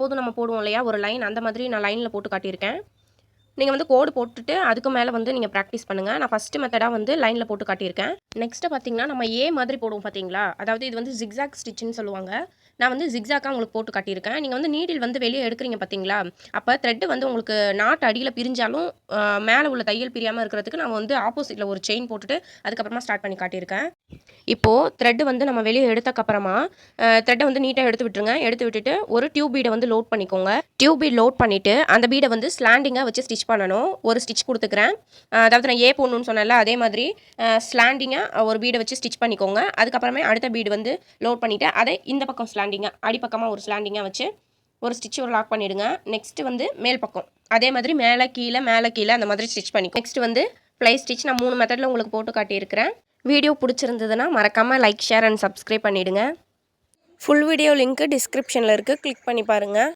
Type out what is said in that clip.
எப்போதும் நம்ம போடுவோம் இல்லையா ஒரு லைன், அந்த மாதிரி நான் லைனில் போட்டு காட்டியிருக்கேன். நீங்கள் வந்து கோடு போட்டுட்டு அதுக்கு மேலே வந்து நீங்கள் ப்ராக்டிஸ் பண்ணுங்கள். நான் ஃபஸ்ட்டு மெத்தடாக வந்து லைனில் போட்டு காட்டியிருக்கேன். நெக்ஸ்ட்டு பார்த்தீங்கன்னா நம்ம ஏ மாதிரி போடுவோம் பார்த்தீங்களா, அதாவது இது வந்து ஜிக்ஸாக் ஸ்டிச்சுன்னு சொல்லுவாங்க. நான் வந்து ஜிக்ஸாக்காக உங்களுக்கு போட்டு காட்டியிருக்கேன். நீங்கள் வந்து நீடில் வந்து வெளியே எடுக்கிறீங்க பார்த்தீங்களா, அப்போ த்ரெட்டு வந்து உங்களுக்கு நாட் அடியில் பிரிஞ்சாலும் மேலே உள்ள தையல் பிரியாமல் இருக்கிறதுக்கு நான் வந்து ஆப்போசிட்டில் ஒரு செயின் போட்டுட்டு அதுக்கப்புறமா ஸ்டார்ட் பண்ணி காட்டியிருக்கேன். இப்போது த்ரெட்டு வந்து நம்ம வெளியே எடுத்தக்கப்புறமா த்ரெட்டை வந்து நீட்டாக எடுத்து விட்டுருங்க. எடுத்து விட்டுட்டு ஒரு டியூப் பீடை வந்து லோட் பண்ணிக்கோங்க. டியூப் பீட் லோட் பண்ணிவிட்டு அந்த பீடை வந்து ஸ்லாண்டிங்காக வச்சு ஸ்டிச் பண்ணணும். ஒரு ஸ்டிச் கொடுத்துக்கிறேன். அதாவது நான் ஏ போடணும்னு சொன்னேன்ல, அதே மாதிரி ஸ்லாண்டிங்காக ஒரு பீடை வச்சு ஸ்டிச் பண்ணிக்கோங்க. அதுக்கப்புறமே அடுத்த பீடு வந்து லோட் பண்ணிவிட்டு அதை இந்த பக்கம் ஸ்லாண்டிங்காக அடிப்பக்கமாக ஒரு ஸ்லாண்டிங்காக வச்சு ஒரு ஸ்டிச் ஒரு லாக் பண்ணிவிடுங்க. நெக்ஸ்ட்டு வந்து மேல் பக்கம் அதே மாதிரி மேலே கீழே அந்த மாதிரி ஸ்டிச் பண்ணி நெக்ஸ்ட் வந்து ஃப்ளை ஸ்டிச் நான் 3 மெத்தடில் உங்களுக்கு போட்டு காட்டியிருக்கிறேன். வீடியோ பிடிச்சிருந்ததுன்னா மறக்காமல் லைக், ஷேர் அண்ட் சப்ஸ்கிரைப் பண்ணிவிடுங்க. ஃபுல் வீடியோ லிங்க்கு டிஸ்கிரிப்ஷனில் இருக்குது, கிளிக் பண்ணி பாருங்கள்.